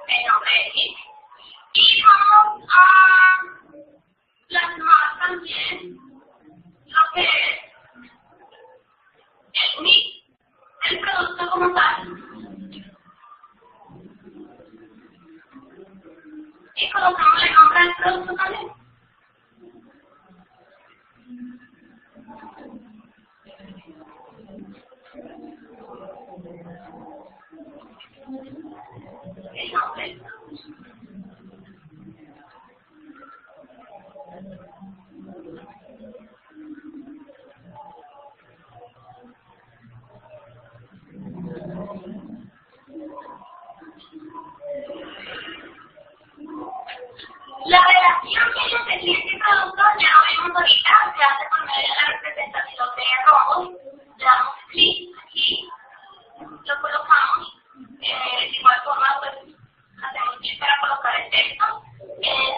Speaker 1: El nombre del cliente. Y vamos a plasmar también lo que es el NIC, el producto como tal. Y colocamos el nombre del producto también. El nombre del producto. La relación que hay entre cliente y producto ya lo vimos ahorita, se hace por medio de la representación de robos. Le damos clic aquí, lo colocamos. De igual forma, pues hacemos clic para colocar el texto.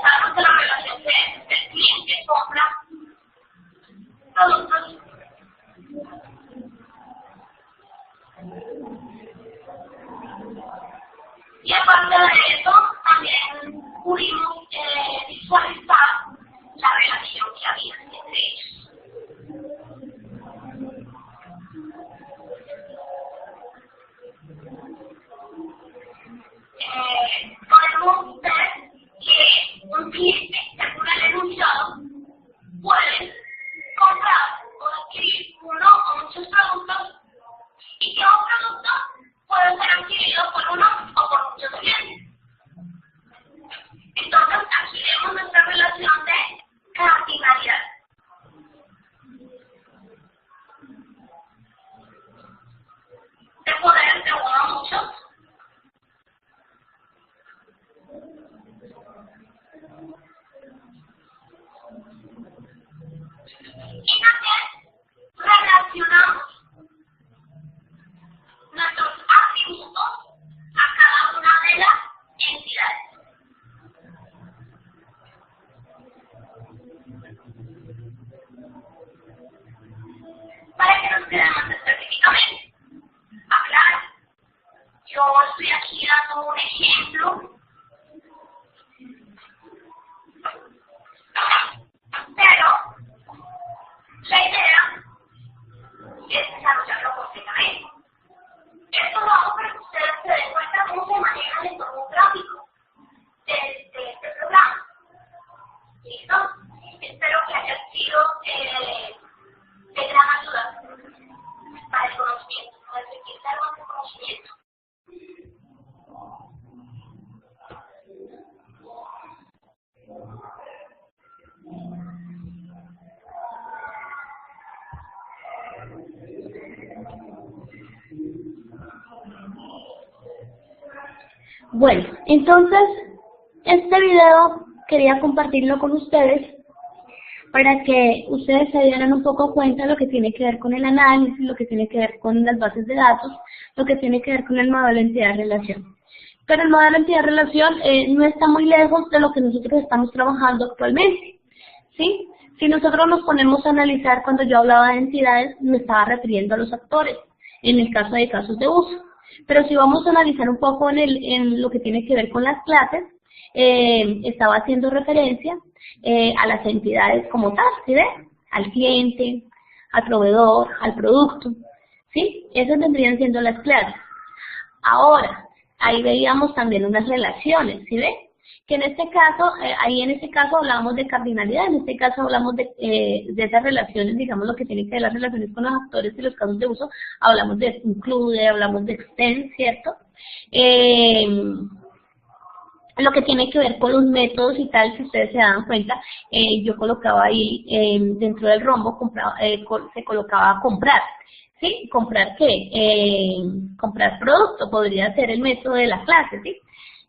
Speaker 1: Sabemos que la relación que el cliente compra productos. Y aparte de eso, también pudimos visualizar la relación que había entre ellos. Podemos ver que un cliente en un enunciado puede comprar o adquirir uno o muchos productos y que un producto puede ser adquirido por uno o por muchos clientes. Entonces, aquí vemos nuestra relación de cardinalidad. De poder de uno a muchos. Y también relacionamos nuestros atributos a cada una de las entidades. Para que nos quede más específicamente. Aclaro, yo estoy aquí dando un ejemplo, pero la idea es desarrollarlo completamente. Esto lo hago para que ustedes se den cuenta cómo se maneja el entorno gráfico de este programa. ¿Listo? Espero que haya sido de gran ayuda para el conocimiento, para enriquecer nuestro conocimiento.
Speaker 3: Bueno, entonces este video quería compartirlo con ustedes para que ustedes se dieran un poco cuenta de lo que tiene que ver con el análisis, lo que tiene que ver con las bases de datos, lo que tiene que ver con el modelo entidad-relación. Pero el modelo entidad-relación no está muy lejos de lo que nosotros estamos trabajando actualmente, ¿sí? Si nosotros nos ponemos a analizar, cuando yo hablaba de entidades, me estaba refiriendo a los actores, en el caso de casos de uso. Pero si vamos a analizar un poco en lo que tiene que ver con las clases, estaba haciendo referencia a las entidades como tal, ¿sí ve? Al cliente, al proveedor, al producto, ¿sí? Esas vendrían siendo las clases. Ahora, ahí veíamos también unas relaciones, ¿sí ve? Que en este caso, ahí en este caso hablábamos de cardinalidad, en este caso hablamos de esas relaciones, digamos lo que tiene que ver las relaciones con los actores y los casos de uso, hablamos de include, hablamos de extend, ¿cierto?
Speaker 1: lo que tiene que ver con los métodos y tal, si ustedes se dan cuenta, yo colocaba ahí dentro del rombo, se colocaba comprar. ¿Sí? ¿Comprar qué? Comprar producto, podría ser el método de la clase, ¿sí?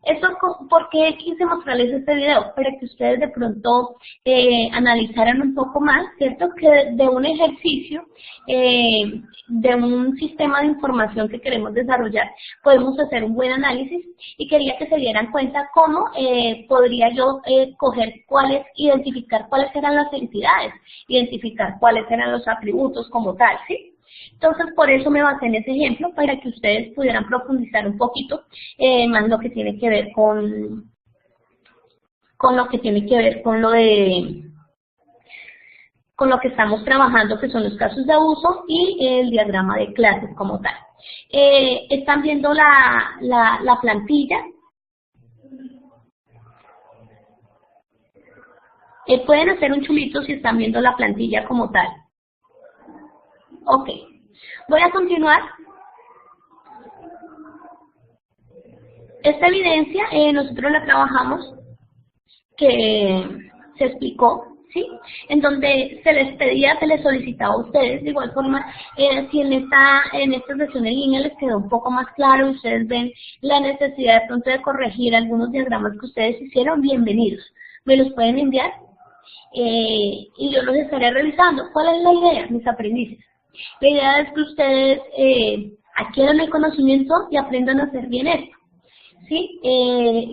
Speaker 1: Eso, ¿por qué quise mostrarles este video? Para que ustedes de pronto analizaran un poco más, ¿cierto? Que de un ejercicio, de un sistema de información que queremos desarrollar, podemos hacer un buen análisis y quería que se dieran cuenta cómo podría yo identificar cuáles eran las entidades, identificar cuáles eran los atributos como tal, ¿sí? Entonces, por eso me basé en ese ejemplo, para que ustedes pudieran profundizar un poquito más lo que tiene que ver con lo que tiene que ver con lo que estamos trabajando, que son los casos de abuso y el diagrama de clases como tal. Están viendo la plantilla. Pueden hacer un chulito si están viendo la plantilla como tal. Ok. Voy a continuar. Esta evidencia nosotros la trabajamos, que se explicó, ¿sí? En donde se les solicitaba a ustedes, de igual forma, si en esta sesión en línea les quedó un poco más claro, ustedes ven la necesidad de pronto de corregir algunos diagramas que ustedes hicieron, bienvenidos. Me los pueden enviar y yo los estaré revisando. ¿Cuál es la idea, mis aprendices? La idea es que ustedes adquieran el conocimiento y aprendan a hacer bien esto, ¿sí?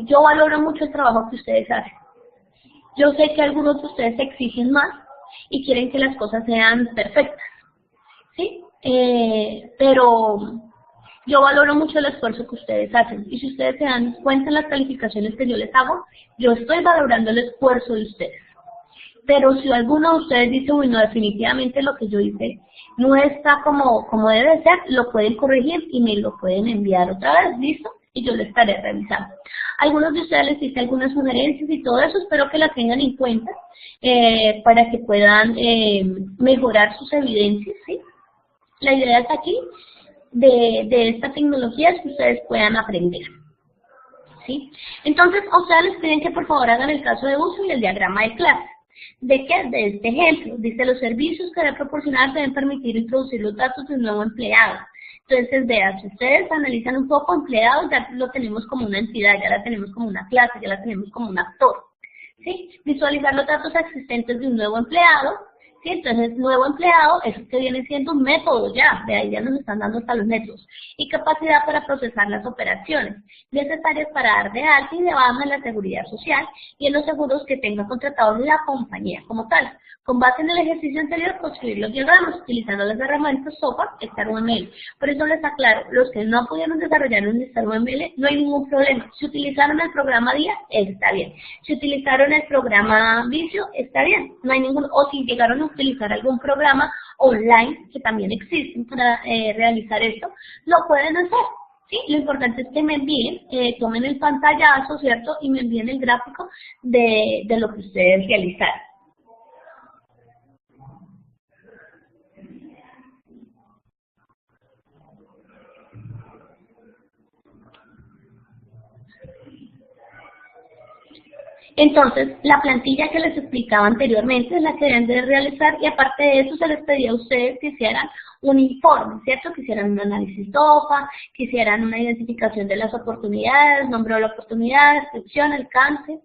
Speaker 1: Yo valoro mucho el trabajo que ustedes hacen. Yo sé que algunos de ustedes se exigen más y quieren que las cosas sean perfectas, ¿sí? Pero yo valoro mucho el esfuerzo que ustedes hacen. Y si ustedes se dan cuenta en las calificaciones que yo les hago, yo estoy valorando el esfuerzo de ustedes. Pero si alguno de ustedes dice, uy, no, definitivamente lo que yo hice no está como debe ser, lo pueden corregir y me lo pueden enviar otra vez, ¿listo? Y yo lo estaré revisando. Algunos de ustedes les hice algunas sugerencias y todo eso, espero que las tengan en cuenta para que puedan mejorar sus evidencias, ¿sí? La idea es aquí de esta tecnología es que ustedes puedan aprender, ¿sí? Entonces, ustedes les piden que por favor hagan el caso de uso y el diagrama de clase. ¿De qué? De este ejemplo. Dice, los servicios que deben proporcionar deben permitir introducir los datos de un nuevo empleado. Entonces, vean, si ustedes analizan un poco, empleado ya lo tenemos como una entidad, ya la tenemos como una clase, ya la tenemos como un actor, ¿sí? Visualizar los datos existentes de un nuevo empleado, ¿sí? Entonces, nuevo empleado, eso que viene siendo un método ya, de ahí ya nos están dando hasta los métodos. Y capacidad para procesar las operaciones necesarias para dar de alta y de baja en la seguridad social y en los seguros que tenga contratados la compañía como tal. Con base en el ejercicio anterior, construir los diagramas utilizando las herramientas SOPA, StarUML. Por eso les aclaro, los que no pudieron desarrollar un StarUML, no hay ningún problema. Si utilizaron el programa DIA, está bien. Si utilizaron el programa Visio, está bien. No hay ningún, o si llegaron a utilizar algún programa online, que también existen para realizar esto, lo pueden hacer. ¿Sí? Lo importante es que me envíen, tomen el pantallazo, ¿cierto? Y me envíen el gráfico de lo que ustedes realizaron. Entonces, la plantilla que les explicaba anteriormente es la que deben de realizar y aparte de eso se les pedía a ustedes que hicieran un informe, ¿cierto? Que hicieran un análisis TOFA, que hicieran una identificación de las oportunidades, nombre de la oportunidad, descripción, alcance,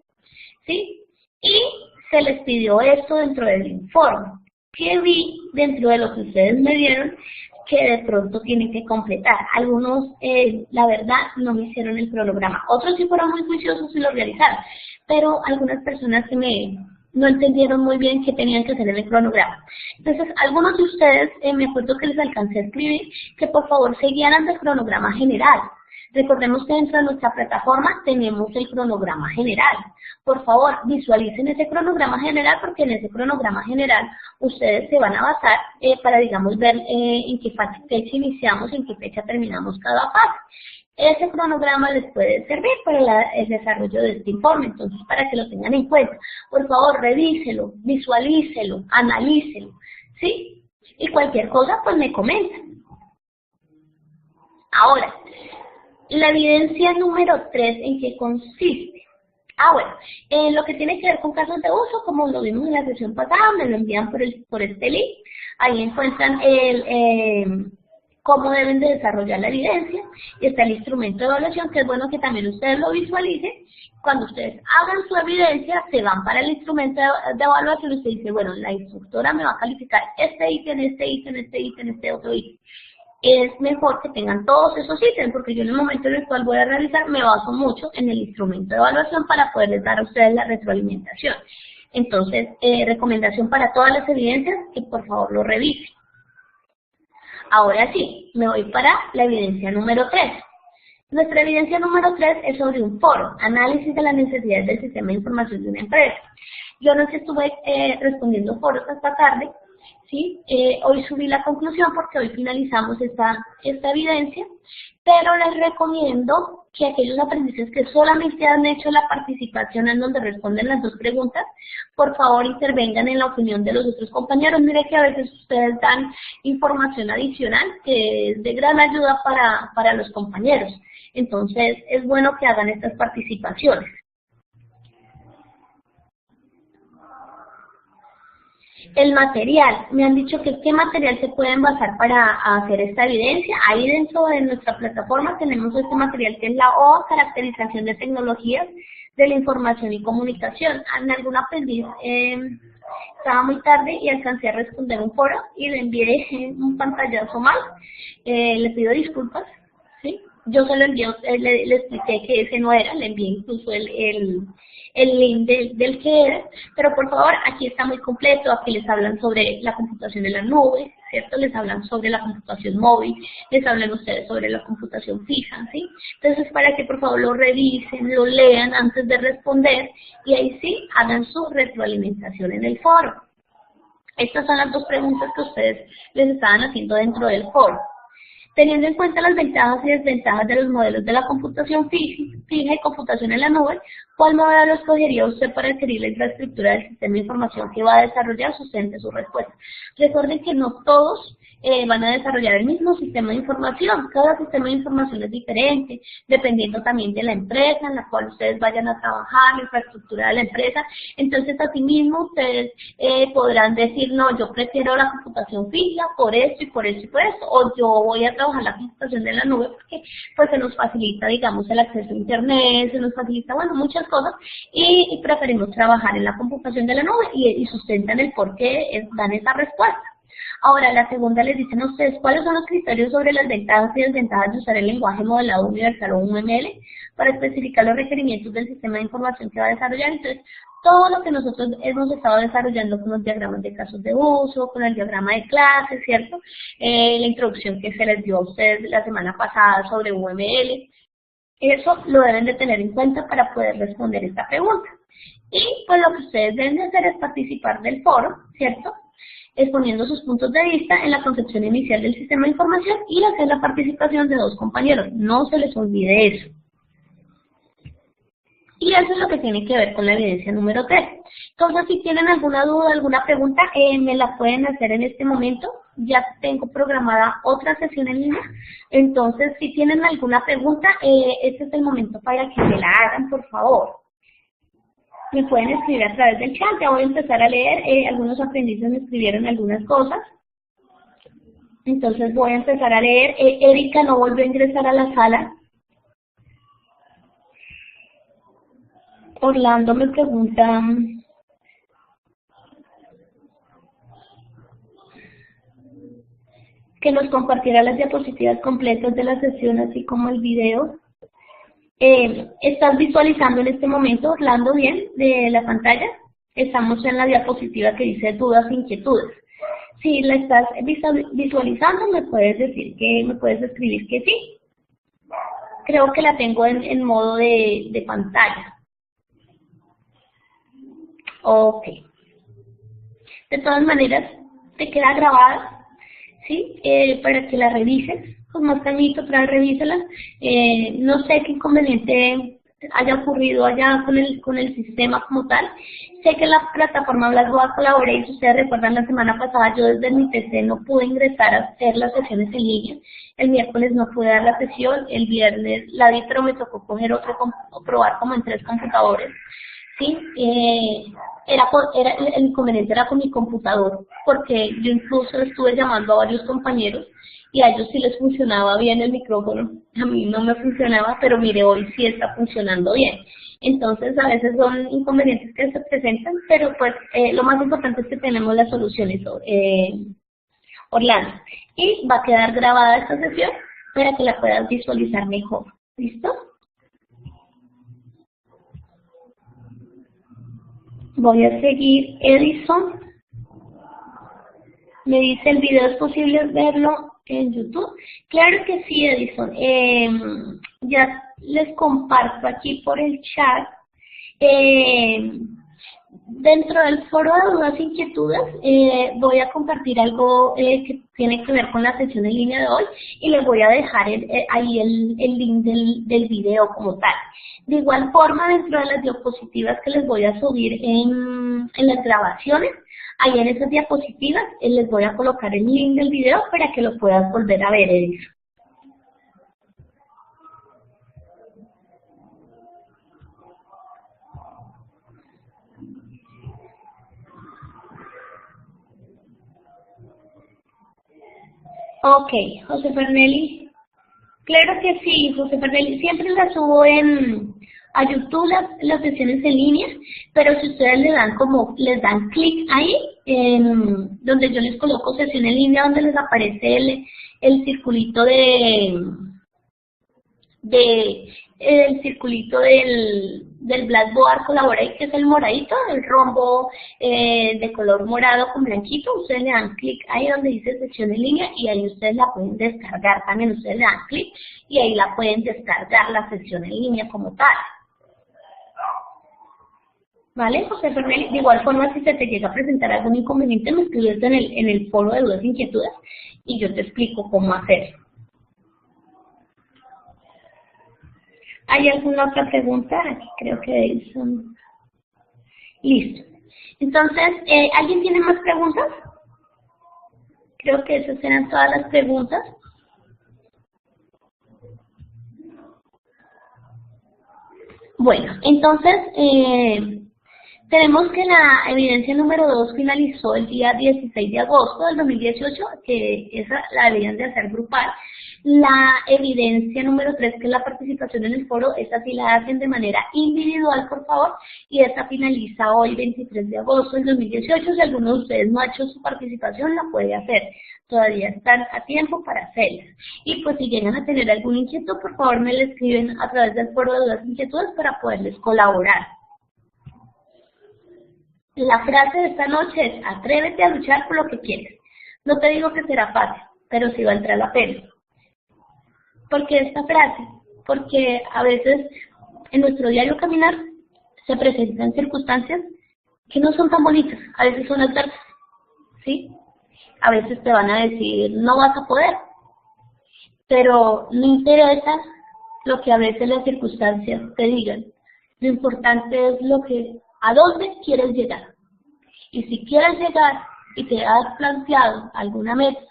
Speaker 1: ¿sí? Y se les pidió esto dentro del informe. ¿Qué vi dentro de lo que ustedes me dieron que de pronto tienen que completar? Algunos, la verdad, no me hicieron el cronograma. Otros sí fueron muy juiciosos y lo realizaron. Pero algunas personas que no entendieron muy bien qué tenían que hacer en el cronograma. Entonces, algunos de ustedes, me acuerdo que les alcancé a escribir, que por favor se guiaran del cronograma general. Recordemos que dentro de nuestra plataforma tenemos el cronograma general. Por favor, visualicen ese cronograma general porque en ese cronograma general ustedes se van a basar para, digamos, ver en qué fecha iniciamos, en qué fecha terminamos cada fase. Ese cronograma les puede servir para el desarrollo de este informe, entonces para que lo tengan en cuenta. Por favor, revíselo, visualícelo, analícelo, ¿sí? Y cualquier cosa, pues me comentan. Ahora, la evidencia número 3, ¿en qué consiste? Bueno, lo que tiene que ver con casos de uso, como lo vimos en la sesión pasada, me lo envían por este link. Ahí encuentran cómo deben de desarrollar la evidencia y está el instrumento de evaluación, que es bueno que también ustedes lo visualicen. Cuando ustedes hagan su evidencia, se van para el instrumento de evaluación y usted dice, bueno, la instructora me va a calificar este ítem, este ítem, este ítem, este otro ítem. Es mejor que tengan todos esos ítems, porque yo en el momento en el cual voy a realizar me baso mucho en el instrumento de evaluación para poderles dar a ustedes la retroalimentación. Entonces, recomendación para todas las evidencias, que por favor lo revisen. Ahora sí, me voy para la evidencia número 3. Nuestra evidencia número 3 es sobre un foro, análisis de las necesidades del sistema de información de una empresa. Yo no estuve respondiendo foros hasta tarde, ¿sí? Hoy subí la conclusión porque hoy finalizamos esta evidencia, pero les recomiendo que aquellos aprendices que solamente han hecho la participación en donde responden las 2 preguntas, por favor intervengan en la opinión de los otros compañeros. Mire que a veces ustedes dan información adicional que es de gran ayuda para los compañeros. Entonces es bueno que hagan estas participaciones. El material, me han dicho que qué material se pueden basar para hacer esta evidencia. Ahí dentro de nuestra plataforma tenemos este material que es la OA, caracterización de tecnologías de la información y comunicación. En algún aprendiz estaba muy tarde y alcancé a responder un foro y le envié un pantallazo mal. Le pido disculpas, ¿sí? Yo se lo envié, le expliqué que ese no era, le envié incluso el link del que era, pero por favor, aquí está muy completo, aquí les hablan sobre la computación en la nube, ¿cierto? Les hablan sobre la computación móvil, les hablan ustedes sobre la computación fija, ¿sí? Entonces, para que por favor lo revisen, lo lean antes de responder, y ahí sí, hagan su retroalimentación en el foro. Estas son las 2 preguntas que ustedes les estaban haciendo dentro del foro. Teniendo en cuenta las ventajas y desventajas de los modelos de la computación fija y computación en la nube, ¿cuál modelo escogería usted para adquirir la infraestructura del sistema de información que va a desarrollar? Sustente su respuesta. Recuerden que no todos van a desarrollar el mismo sistema de información. Cada sistema de información es diferente, dependiendo también de la empresa en la cual ustedes vayan a trabajar, la infraestructura de la empresa. Entonces, asimismo, ustedes podrán decir, no, yo prefiero la computación fija por esto y por esto y por esto, o yo voy a trabajar la computación de la nube porque pues se nos facilita, digamos, el acceso a internet, se nos facilita, bueno, muchas cosas, y preferimos trabajar en la computación de la nube y sustentan el por qué dan esa respuesta. Ahora, la segunda les dicen a ustedes cuáles son los criterios sobre las ventajas y desventajas de usar el lenguaje modelado universal o UML para especificar los requerimientos del sistema de información que va a desarrollar. Entonces, todo lo que nosotros hemos estado desarrollando con los diagramas de casos de uso, con el diagrama de clases, ¿cierto? La introducción que se les dio a ustedes la semana pasada sobre UML, eso lo deben de tener en cuenta para poder responder esta pregunta. Y pues lo que ustedes deben de hacer es participar del foro, ¿cierto? Exponiendo sus puntos de vista en la concepción inicial del sistema de información y hacer la participación de 2 compañeros. No se les olvide eso. Y eso es lo que tiene que ver con la evidencia número 3. Entonces, si tienen alguna duda, alguna pregunta, me la pueden hacer en este momento. Ya tengo programada otra sesión en línea. Entonces, si tienen alguna pregunta, este es el momento para que me la hagan, por favor. Me pueden escribir a través del chat, ya voy a empezar a leer, algunos aprendices me escribieron algunas cosas. Entonces voy a empezar a leer. Erika no volvió a ingresar a la sala. Orlando me pregunta, que nos compartiera las diapositivas completas de la sesión, así como el video. ¿Estás visualizando en este momento, Orlando, bien, de la pantalla? Estamos en la diapositiva que dice dudas, inquietudes. Si la estás visualizando, me puedes decir que, me puedes escribir que sí. Creo que la tengo en modo de pantalla. Ok. De todas maneras, te queda grabada, ¿sí? Para que la revises. Con más calmito, para revísala. No sé qué inconveniente haya ocurrido allá con el sistema como tal. Sé que la plataforma Blackboard Collaborate, si ustedes recuerdan la semana pasada, yo desde mi PC no pude ingresar a hacer las sesiones en línea. El miércoles no pude dar la sesión, el viernes la di, pero me tocó coger otro, probar como en 3 computadores. ¿Sí? El inconveniente era con mi computador, porque yo incluso estuve llamando a varios compañeros y a ellos sí les funcionaba bien el micrófono, a mí no me funcionaba, pero mire, hoy sí está funcionando bien. Entonces a veces son inconvenientes que se presentan, pero pues lo más importante es que tenemos las soluciones, Orlando. Y va a quedar grabada esta sesión para que la puedas visualizar mejor. ¿Listo? Voy a seguir Edison. Me dice, ¿el video es posible verlo en YouTube? Claro que sí, Edison. Ya les comparto aquí por el chat. Dentro del foro de dudas e inquietudes voy a compartir algo que tiene que ver con la sesión en línea de hoy y les voy a dejar ahí el link del video como tal. De igual forma, dentro de las diapositivas que les voy a subir en las grabaciones, ahí en esas diapositivas les voy a colocar el link del video para que lo puedas volver a ver, Edison. Ok, José Fernelli. Claro que sí, José Fernelli. Siempre las subo a YouTube las sesiones en línea, pero si ustedes les dan clic ahí, donde yo les coloco sesión en línea, donde les aparece el circulito del Blackboard Collaborate, que es el moradito, el rombo de color morado con blanquito. Ustedes le dan clic ahí donde dice sesión en línea y ahí ustedes la pueden descargar. También ustedes le dan clic y ahí la pueden descargar la sesión en línea como tal. ¿Vale, José Fernelli? De igual forma, si se te llega a presentar algún inconveniente, me escribes en el foro de dudas e inquietudes y yo te explico cómo hacerlo. ¿Hay alguna otra pregunta? Aquí creo que son... Listo. Entonces, ¿alguien tiene más preguntas? Creo que esas eran todas las preguntas. Bueno, entonces, tenemos que la evidencia número 2 finalizó el día 16 de agosto del 2018, que esa la debían de hacer grupal. La evidencia número 3, que es la participación en el foro, esa sí la hacen de manera individual, por favor, y esa finaliza hoy, 23 de agosto del 2018. Si alguno de ustedes no ha hecho su participación, la puede hacer. Todavía están a tiempo para hacerla. Y pues si llegan a tener algún inquietud, por favor me le escriben a través del foro de dudas e inquietudes para poderles colaborar. La frase de esta noche es: atrévete a luchar por lo que quieres. No te digo que será fácil, pero sí valdrá la pena. ¿Por qué esta frase? Porque a veces en nuestro diario caminar se presentan circunstancias que no son tan bonitas, a veces son adversas, ¿sí? A veces te van a decir, no vas a poder, pero no interesa lo que a veces las circunstancias te digan. Lo importante es a dónde quieres llegar. Y si quieres llegar y te has planteado alguna meta,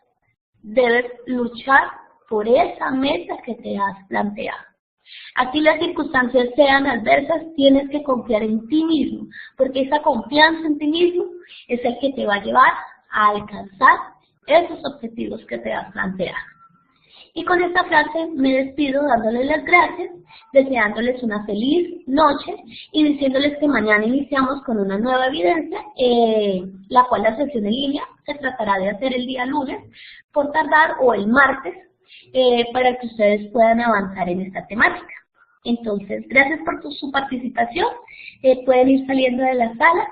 Speaker 1: debes luchar por esa meta que te has planteado. Así las circunstancias sean adversas, tienes que confiar en ti mismo, porque esa confianza en ti mismo es el que te va a llevar a alcanzar esos objetivos que te has planteado. Y con esta frase me despido dándoles las gracias, deseándoles una feliz noche y diciéndoles que mañana iniciamos con una nueva evidencia, la cual la sesión en línea se tratará de hacer el día lunes, por tardar, o el martes, para que ustedes puedan avanzar en esta temática. Entonces, gracias por su participación. Pueden ir saliendo de la sala